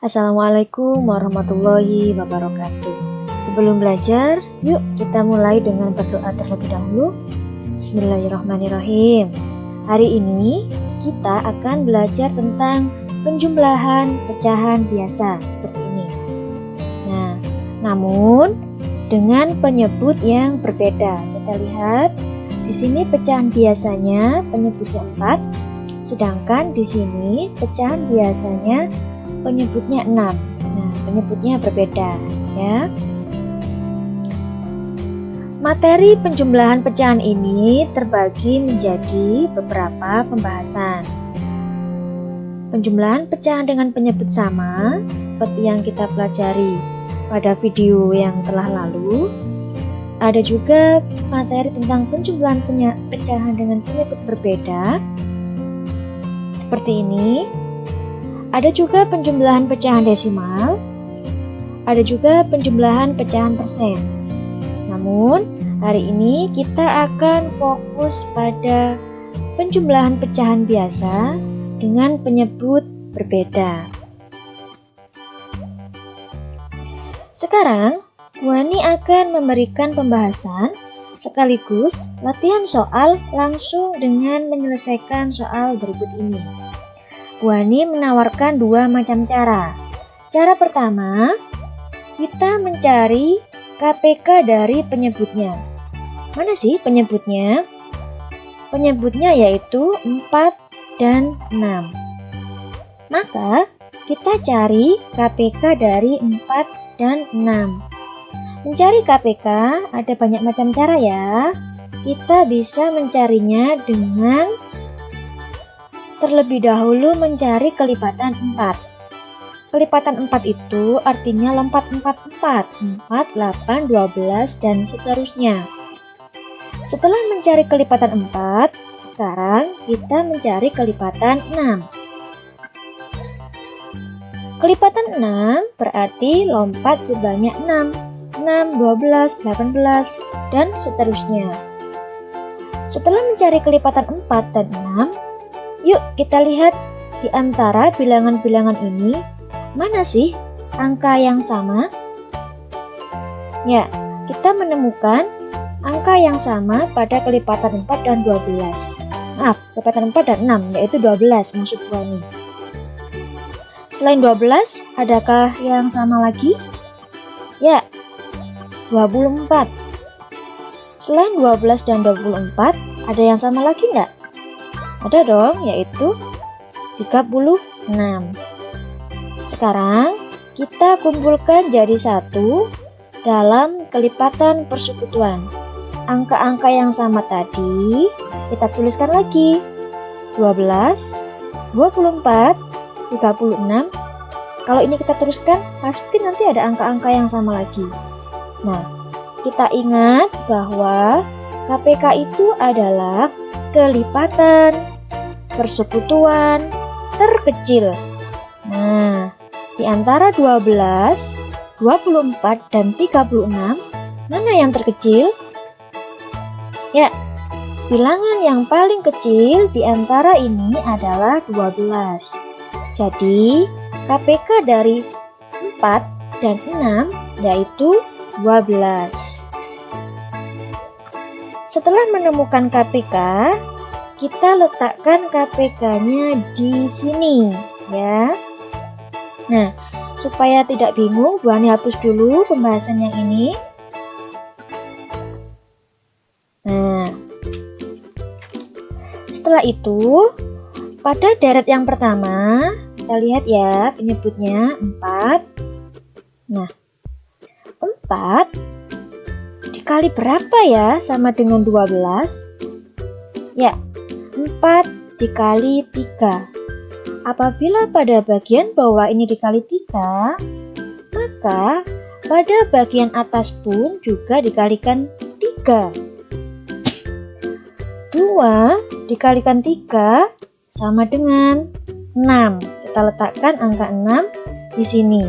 Assalamualaikum warahmatullahi wabarakatuh. Sebelum belajar, yuk kita mulai dengan berdoa terlebih dahulu. Bismillahirrahmanirrahim. Hari ini kita akan belajar tentang penjumlahan pecahan biasa seperti ini. Nah, namun dengan penyebut yang berbeda. Kita lihat di sini pecahan biasanya penyebutnya 4, sedangkan di sini pecahan biasanya penyebutnya 6. Nah, penyebutnya berbeda ya. Materi penjumlahan pecahan ini terbagi menjadi beberapa pembahasan. Penjumlahan pecahan dengan penyebut sama seperti yang kita pelajari pada video yang telah lalu. Ada juga materi tentang penjumlahan pecahan dengan penyebut berbeda seperti ini. Ada juga penjumlahan pecahan desimal, ada juga penjumlahan pecahan persen. Namun, hari ini kita akan fokus pada penjumlahan pecahan biasa dengan penyebut berbeda. Sekarang, Bu Ani akan memberikan pembahasan sekaligus latihan soal langsung dengan menyelesaikan soal berikut ini. Bu Ani menawarkan 2 macam cara. Cara pertama, kita mencari KPK dari penyebutnya. Mana sih penyebutnya? Penyebutnya yaitu 4 dan 6. Maka, kita cari KPK dari 4 dan 6. Mencari KPK ada banyak macam cara ya. Kita bisa mencarinya dengan terlebih dahulu mencari kelipatan 4. Kelipatan 4 itu artinya lompat 4, 8, 12, dan seterusnya. Setelah mencari kelipatan 4, sekarang kita mencari kelipatan 6. Kelipatan 6 berarti lompat sebanyak 6, 12, 18, dan seterusnya. Setelah mencari kelipatan 4 dan 6, yuk kita lihat di antara bilangan-bilangan ini, mana sih angka yang sama? Ya, kita menemukan angka yang sama pada kelipatan 4 dan 12. Maaf, kelipatan 4 dan 6, yaitu 12 maksud Bu Ani. Selain 12, adakah yang sama lagi? Ya, 24. Selain 12 dan 24, ada yang sama lagi nggak? Ada dong, yaitu 36. Sekarang kita kumpulkan jadi satu dalam kelipatan persekutuan. Angka-angka yang sama tadi kita tuliskan lagi. 12, 24, 36. Kalau ini kita teruskan, pasti nanti ada angka-angka yang sama lagi. Nah, kita ingat bahwa KPK itu adalah kelipatan persekutuan terkecil. Nah, di antara 12, 24, dan 36, mana yang terkecil? Ya, bilangan yang paling kecil di antara ini adalah 12. Jadi, KPK dari 4 dan 6 yaitu 12. Setelah menemukan KPK, kita letakkan KPK-nya di sini ya. Nah, supaya tidak bingung, Bu Ani hapus dulu pembahasan yang ini. Nah, setelah itu, pada deret yang pertama, kita lihat ya penyebutnya 4. Nah, 4 dikali berapa ya sama dengan 12? Ya, 4 dikali 3. Apabila pada bagian bawah ini dikali 3, maka pada bagian atas pun juga dikalikan 3. 2 dikalikan 3 sama dengan 6. Kita letakkan angka 6 di sini.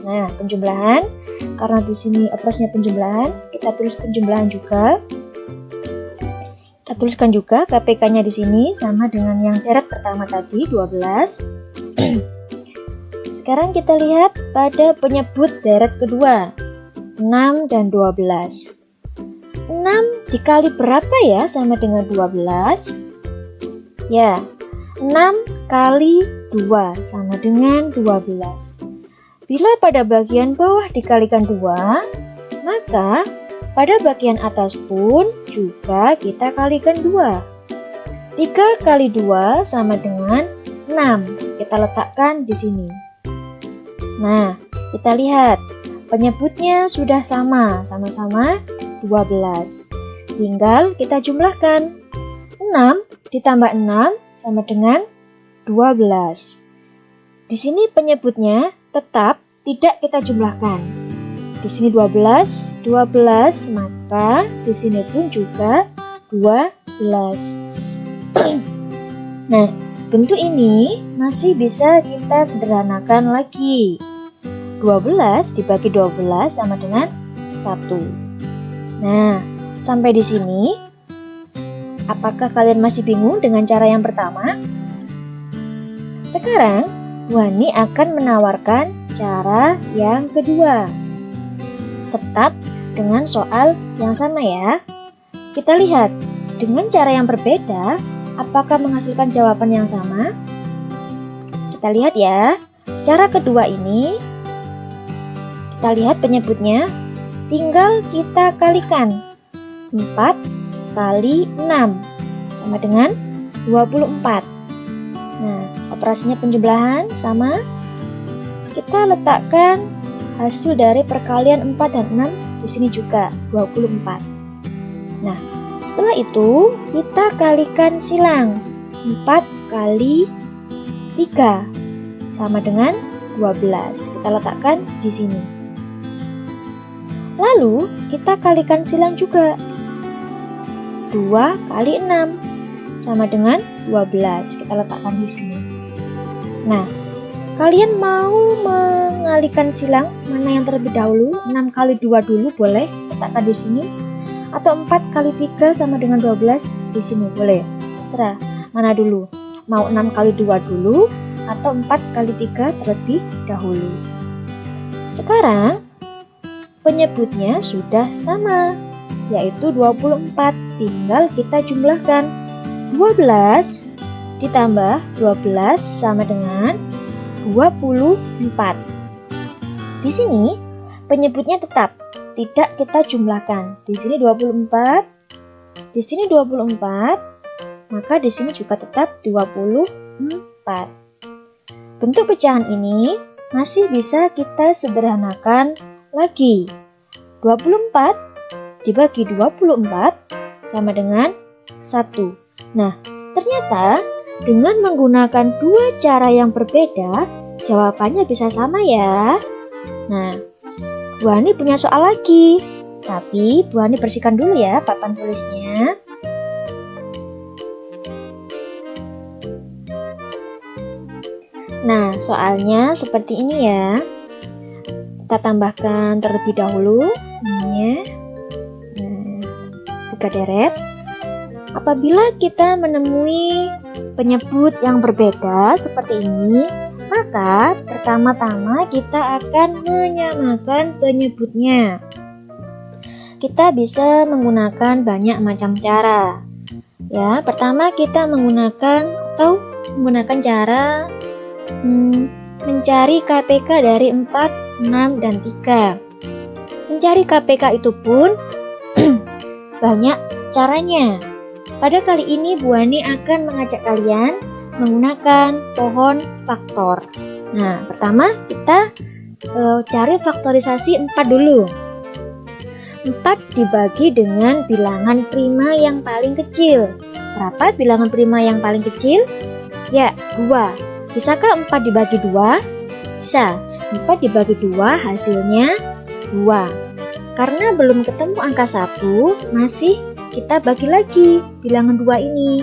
Nah, penjumlahan, karena di sini operasinya penjumlahan, kita tulis penjumlahan juga. Kita tuliskan juga KPK-nya di sini sama dengan yang deret pertama tadi, 12. sekarang kita lihat pada penyebut deret kedua, 6 dan 12. 6 dikali berapa ya sama dengan 12? Ya, 6 kali 2 sama dengan 12. Bila pada bagian bawah dikalikan 2, maka pada bagian atas pun juga kita kalikan 2. 3 kali 2 sama dengan 6. Kita letakkan di sini. Nah, kita lihat penyebutnya sudah sama-sama 12. Tinggal kita jumlahkan. 6 ditambah 6 sama dengan 12. Di sini penyebutnya tetap tidak kita jumlahkan. Di sini 12, maka di sini pun juga 12. Nah, bentuk ini masih bisa kita sederhanakan lagi. 12 dibagi 12 sama dengan 1. Nah, sampai di sini, apakah kalian masih bingung dengan cara yang pertama? Sekarang, Wani akan menawarkan cara yang kedua. Tetap dengan soal yang sama ya. Kita lihat, dengan cara yang berbeda, apakah menghasilkan jawaban yang sama? Kita lihat ya. Cara kedua ini, kita lihat penyebutnya, tinggal kita kalikan. 4 kali 6 sama dengan 24. Nah, operasinya penjumlahan sama. Kita letakkan hasil dari perkalian 4 dan 6 di sini juga 24. Nah, setelah itu kita kalikan silang. 4 kali 3 sama dengan 12. Kita letakkan di sini. Lalu kita kalikan silang juga. 2 kali 6 sama dengan 12. Kita letakkan di sini. Nah, kalian mau mengalihkan silang mana yang terlebih dahulu? 6 kali 2 dulu boleh, letakkan di sini. Atau 4 kali 3 sama dengan 12 di sini boleh. Terserah mana dulu. Mau 6 kali 2 dulu atau 4 kali 3 terlebih dahulu. Sekarang penyebutnya sudah sama, yaitu 24. Tinggal kita jumlahkan. 12 ditambah 12 sama dengan 24. Di sini penyebutnya tetap tidak kita jumlahkan. Di sini 24, di sini 24, maka di sini juga tetap 24. Bentuk pecahan ini masih bisa kita sederhanakan lagi. 24 dibagi 24 sama dengan 1. Nah, ternyata dengan menggunakan dua cara yang berbeda, jawabannya bisa sama ya. Nah, Bu Hani punya soal lagi. Tapi Bu Hani bersihkan dulu ya papan tulisnya. Nah, soalnya seperti ini ya. Kita tambahkan terlebih dahulu ininya. Buka deret. Apabila kita menemui penyebut yang berbeda seperti ini, maka pertama-tama kita akan menyamakan penyebutnya. Kita bisa menggunakan banyak macam cara. Ya, pertama kita menggunakan cara mencari KPK dari 4, 6, dan 3. Mencari KPK itu pun banyak caranya. Pada kali ini Bu Hani akan mengajak kalian menggunakan pohon faktor. Nah, pertama kita cari faktorisasi 4 dulu. 4 dibagi dengan bilangan prima yang paling kecil. Berapa bilangan prima yang paling kecil? Ya, 2. Bisakah 4 dibagi 2? Bisa. 4 dibagi 2 hasilnya 2. Karena belum ketemu angka 1, masih kita bagi lagi bilangan 2 ini.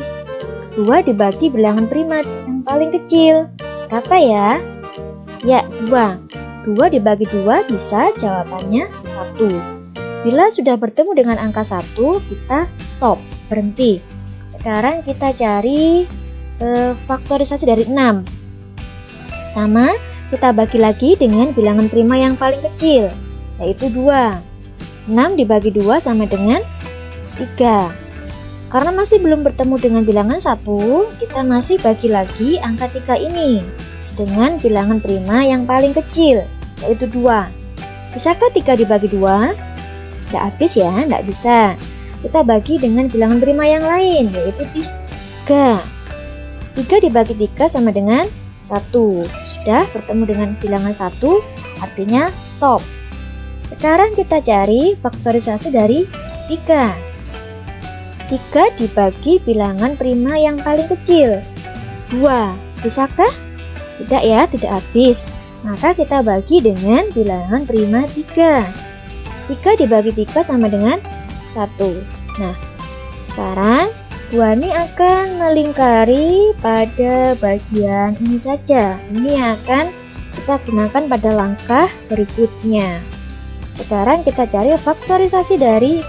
2 dibagi bilangan prima yang paling kecil. Berapa ya? Ya, 2. 2 dibagi 2 bisa jawabannya 1. Bila sudah bertemu dengan angka 1, kita stop, berhenti. Sekarang kita cari faktorisasi dari 6. Sama, Kita bagi lagi dengan bilangan prima yang paling kecil, yaitu 2. 6 dibagi 2 sama dengan 3. Karena masih belum bertemu dengan bilangan 1, kita masih bagi lagi angka 3 ini dengan bilangan prima yang paling kecil, yaitu 2. Bisakah 3 dibagi 2? Tidak habis ya, tidak bisa. Kita bagi dengan bilangan prima yang lain, yaitu 3. 3 dibagi 3 sama dengan 1. Sudah bertemu dengan bilangan 1, artinya stop. Sekarang kita cari faktorisasi dari 3. 3 dibagi bilangan prima yang paling kecil, 2. Bisakah? Tidak ya, tidak habis. Maka kita bagi dengan bilangan prima 3. 3 dibagi 3 sama dengan 1. Nah, sekarang Bu Ani akan melingkari pada bagian ini saja. Ini akan kita gunakan pada langkah berikutnya. Sekarang kita cari faktorisasi dari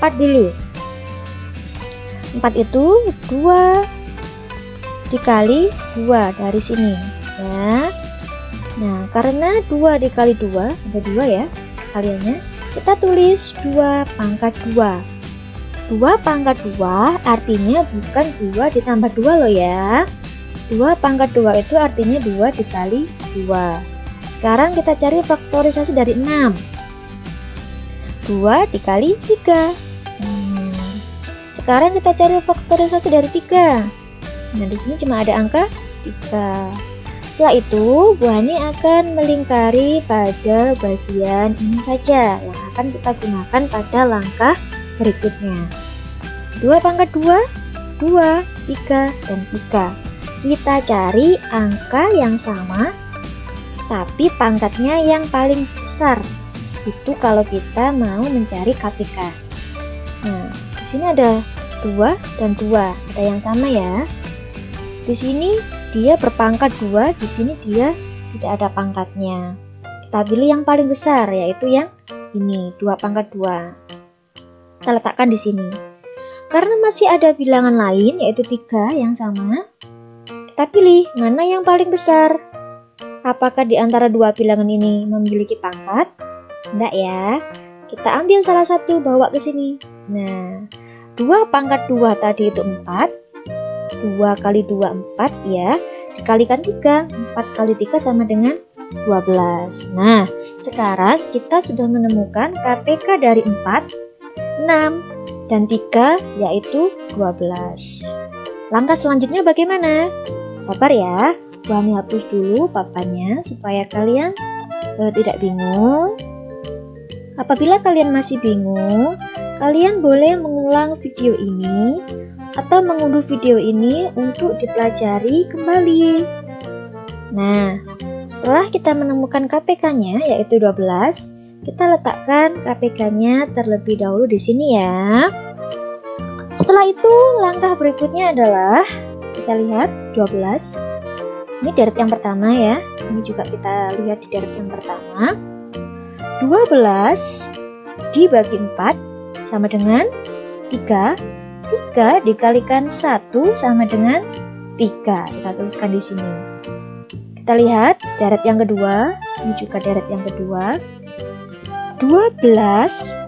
4 dulu. 4 itu 2 dikali 2 dari sini ya. Nah, karena 2 dikali 2 ada 2 ya kaliannya, kita tulis 2 pangkat 2. 2 pangkat 2 artinya bukan 2 ditambah 2 loh ya. 2 pangkat 2 itu artinya 2 dikali 2. Sekarang kita cari faktorisasi dari 6. 2 dikali 3. Sekarang kita cari faktorisasi dari 3. Nah, di sini cuma ada angka 3. Setelah itu, Bu Ani akan melingkari pada bagian ini saja yang akan kita gunakan pada langkah berikutnya. 2 pangkat 2, 2, 3, dan 3. Kita cari angka yang sama, tapi pangkatnya yang paling besar. Itu kalau kita mau mencari KPK. Nah, di sini ada 2 dan 2, ada yang sama ya. Di sini dia berpangkat 2, di sini dia tidak ada pangkatnya. Kita pilih yang paling besar, yaitu yang ini, 2 pangkat 2. Kita letakkan di sini. Karena masih ada bilangan lain, yaitu 3 yang sama, kita pilih mana yang paling besar. Apakah di antara 2 bilangan ini memiliki pangkat? Tidak ya. Kita ambil salah satu, bawa ke sini. Nah, 2 pangkat 2 tadi itu 4. 2 kali 2, 4 ya. Dikalikan 3. 4 kali 3 sama dengan 12. Nah, sekarang kita sudah menemukan KPK dari 4, 6, dan 3, yaitu 12. Langkah selanjutnya bagaimana? Sabar ya, Bu Ani hapus dulu papannya supaya kalian tidak bingung. Apabila kalian masih bingung, kalian boleh mengulang video ini atau mengunduh video ini untuk dipelajari kembali. Nah, setelah kita menemukan KPK-nya yaitu 12, kita letakkan KPK-nya terlebih dahulu di sini ya. Setelah itu, langkah berikutnya adalah kita lihat 12. Ini deret yang pertama ya. Ini juga kita lihat di deret yang pertama. 12 dibagi 4 sama dengan 3. 3 dikalikan 1 sama dengan 3. Kita tuliskan di sini. Kita lihat deret yang kedua. Ini juga deret yang kedua. 12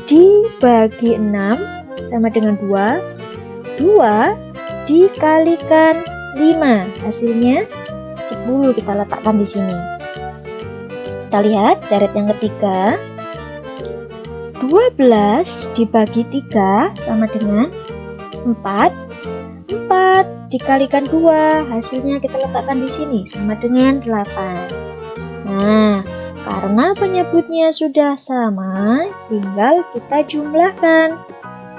dibagi 6 sama dengan 2. 2 dikalikan 5. Hasilnya 10 kita letakkan di sini. Kita lihat deret yang ketiga. 12 dibagi 3 sama dengan 4. 4 dikalikan 2. Hasilnya kita letakkan di sini sama dengan 8. Nah, karena penyebutnya sudah sama, tinggal kita jumlahkan.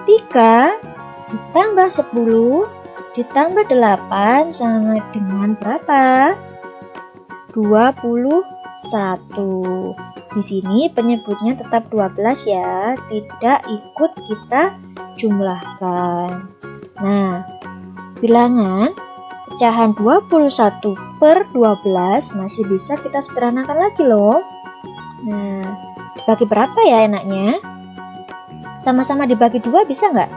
3 ditambah 10 ditambah 8 sama dengan berapa? 21. Di sini penyebutnya tetap 12 ya, tidak ikut kita jumlahkan. Nah, bilangan pecahan 21 per 12 masih bisa kita sederhanakan lagi loh. Nah, dibagi berapa ya enaknya? Sama-sama dibagi 2 bisa nggak?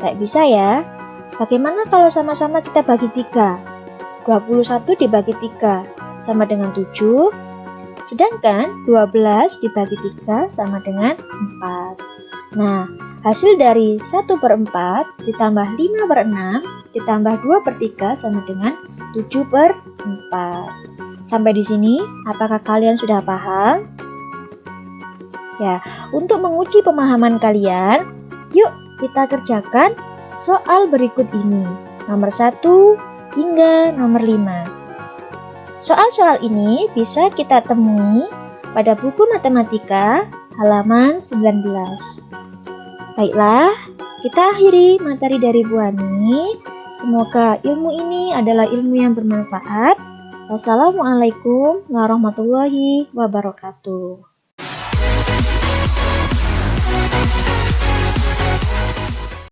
Nggak bisa ya. Bagaimana kalau sama-sama kita bagi 3? 21 dibagi 3 sama dengan 7. Sedangkan 12 dibagi 3 sama dengan 4. Nah, hasil dari 1/4 ditambah 5/6 ditambah 2/3 sama dengan 7/4. Sampai di sini, apakah kalian sudah paham? Ya, untuk menguji pemahaman kalian, yuk kita kerjakan soal berikut ini. Nomor 1 hingga nomor 5. Soal-soal ini bisa kita temui pada buku matematika halaman 19. Baiklah, kita akhiri materi dari Bu Ani. Semoga ilmu ini adalah ilmu yang bermanfaat. Wassalamualaikum warahmatullahi wabarakatuh.